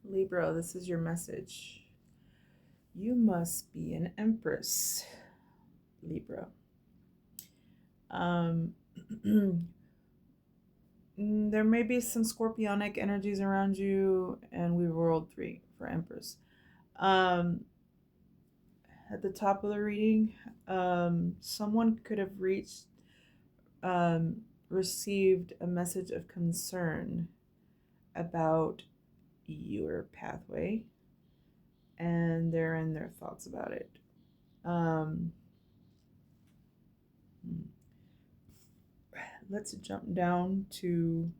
Libra, this is your message. You must be an Empress, Libra. Um, there may be some scorpionic energies around you, and we rolled 3 for Empress. Um, at the top of the reading, someone could have received a message of concern about your pathway, and they're in their thoughts about it. Let's jump down to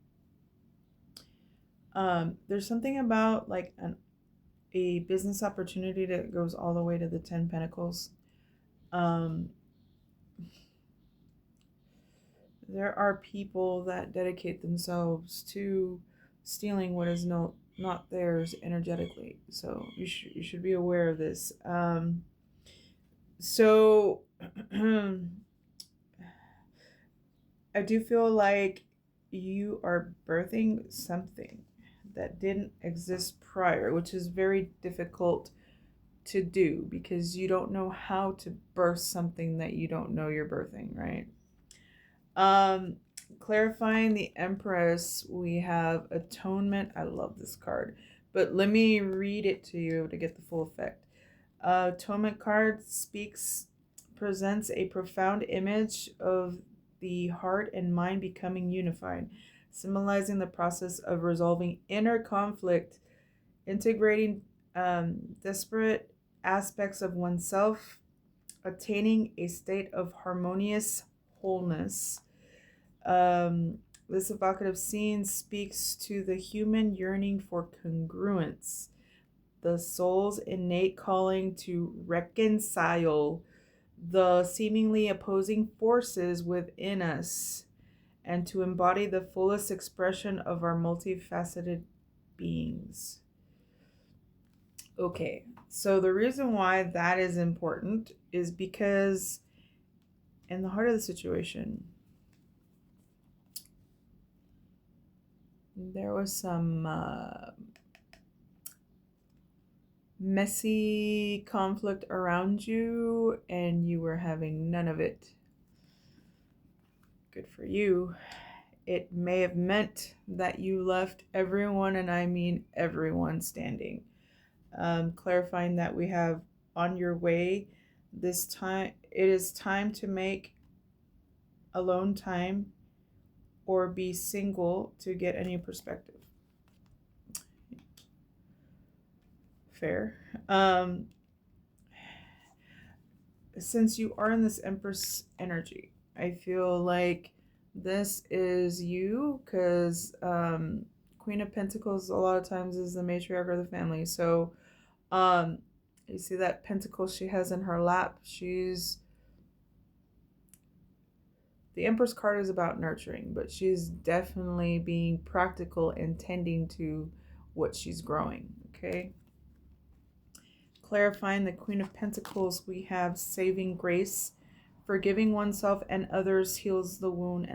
there's something about like a business opportunity that goes all the way to the 10 Pentacles. There are people that dedicate themselves to stealing what is not theirs energetically. So you should be aware of this. So I do feel like you are birthing something that didn't exist prior, which is very difficult to do because you don't know how to birth something that you don't know you're birthing, right? Clarifying the Empress, we have Atonement. I love this card, but let me read it to you to get the full effect. Atonement card presents a profound image of the heart and mind becoming unified, symbolizing the process of resolving inner conflict, integrating disparate aspects of oneself, attaining a state of harmonious wholeness. This evocative scene speaks to the human yearning for congruence, the soul's innate calling to reconcile the seemingly opposing forces within us and to embody the fullest expression of our multifaceted beings. Okay, so the reason why that is important is because in the heart of the situation, there was some messy conflict around you and you were having none of it. Good for you. It may have meant that you left everyone, and I mean everyone, standing. Clarifying that we have on your way this time. It is time to make alone time or be single to get a new perspective. Fair. Since you are in this Empress energy, I feel like this is you because Queen of Pentacles a lot of times is the matriarch of the family. So you see that pentacle she has in her lap. The Empress card is about nurturing, but she's definitely being practical and tending to what she's growing, okay? Clarifying the Queen of Pentacles, we have saving grace. Forgiving oneself and others heals the wound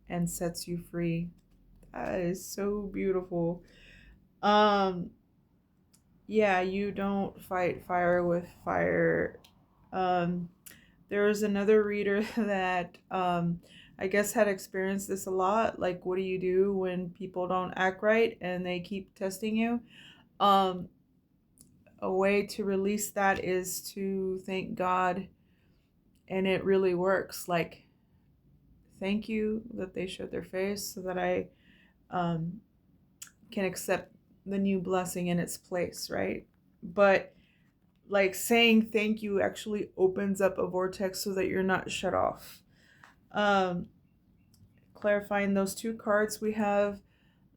and sets you free. That is so beautiful. Yeah, you don't fight fire with fire. There was another reader that I guess had experienced this a lot. Like, what do you do when people don't act right and they keep testing you? A way to release that is to thank God, and it really works. Like, thank you that they showed their face so that I can accept the new blessing in its place, right? But like saying thank you actually opens up a vortex so that you're not shut off. Clarifying those 2 cards, we have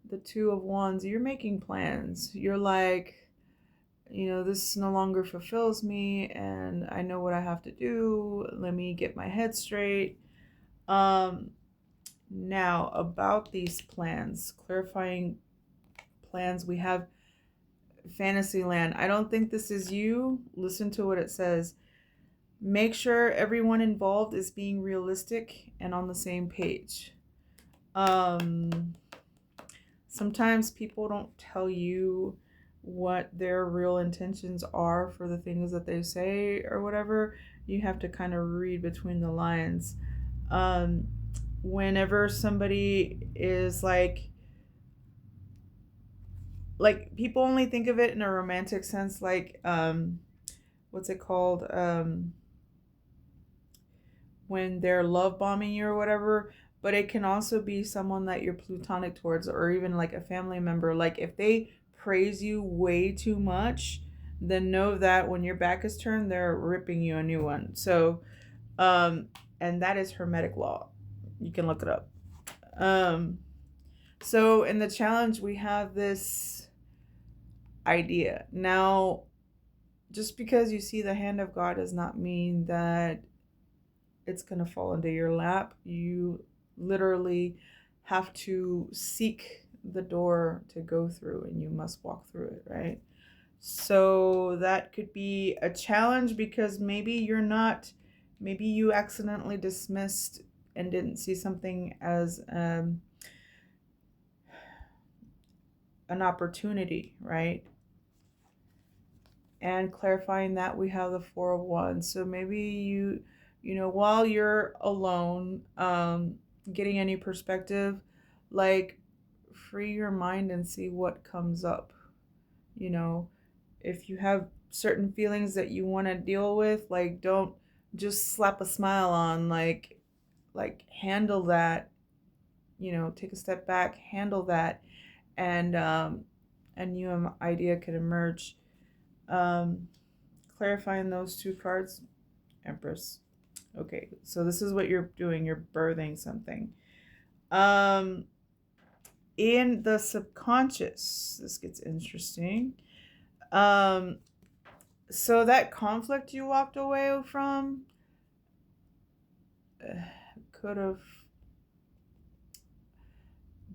the 2 of Wands. You're making plans. You're like, this no longer fulfills me and I know what I have to do. Let me get my head straight. Now about these plans, clarifying plans, we have Fantasyland. I don't think this is you. Listen to what it says. Make sure everyone involved is being realistic and on the same page. Sometimes people don't tell you what their real intentions are for the things that they say or whatever. You have to kind of read between the lines. um Whenever somebody is like people only think of it in a romantic sense, like what's it called, when they're love bombing you or whatever. But it can also be someone that you're plutonic towards, or even like a family member. Like if they praise you way too much, then know that when your back is turned, they're ripping you a new one. So and that is hermetic law. You can look it up. So in the challenge we have this idea. Now, just because you see the hand of God does not mean that it's going to fall into your lap. You literally have to seek the door to go through, and you must walk through it, right? So that could be a challenge, because maybe you accidentally dismissed and didn't see something as an opportunity, right? And clarifying that, we have the Four of Wands. So maybe while you're alone, getting any perspective, like free your mind and see what comes up. You know, if you have certain feelings that you want to deal with, like don't just slap a smile on, like handle that. Take a step back, handle that, and a new idea could emerge. um Clarifying those two cards, Empress. Okay, so this is what you're doing. You're birthing something. Um, in the subconscious, this gets interesting. Um, so that conflict you walked away from could have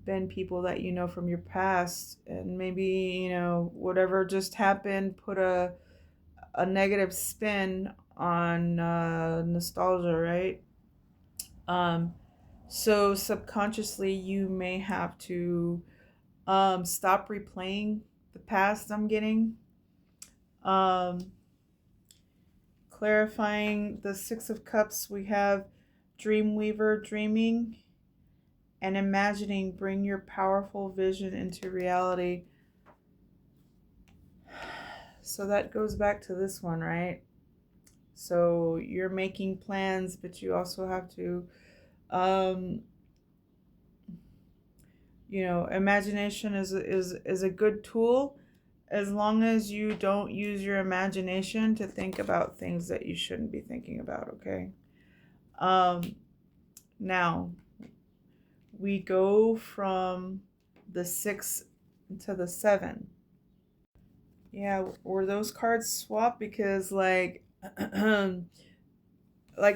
been people that you know from your past, and maybe whatever just happened put a negative spin on nostalgia, right? Um, so subconsciously, you may have to stop replaying the past. I'm getting um, clarifying the Six of Cups. We have Dreamweaver, dreaming and imagining. Bring your powerful vision into reality. So that goes back to this one, right? So you're making plans, but you also have to um, imagination is a good tool, as long as you don't use your imagination to think about things that you shouldn't be thinking about. Okay. um Now we go from the 6 to the 7. Yeah, were those cards swapped? Because like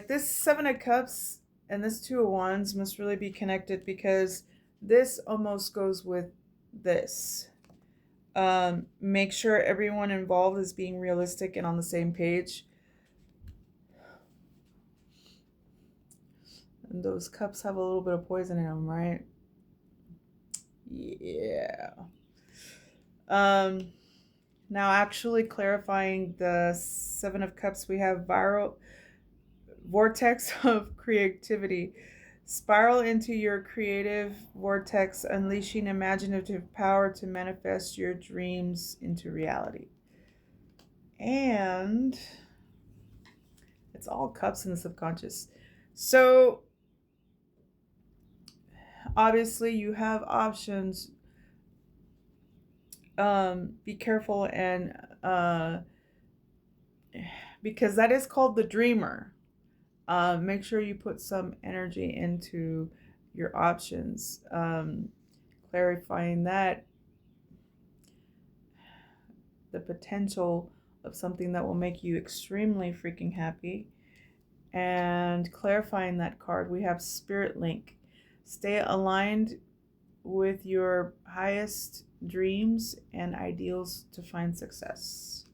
this 7 of Cups and this 2 of Wands must really be connected, because this almost goes with this. Make sure everyone involved is being realistic and on the same page. And those cups have a little bit of poison in them, right? Yeah. Now actually clarifying the 7 of Cups, we have viral vortex of creativity. Spiral into your creative vortex, unleashing imaginative power to manifest your dreams into reality. And it's all cups in the subconscious. So obviously you have options. Be careful, and because that is called the dreamer. Make sure you put some energy into your options. Clarifying that the potential of something that will make you extremely freaking happy. And clarifying that card, we have Spirit Link. Stay aligned with your highest dreams and ideals to find success.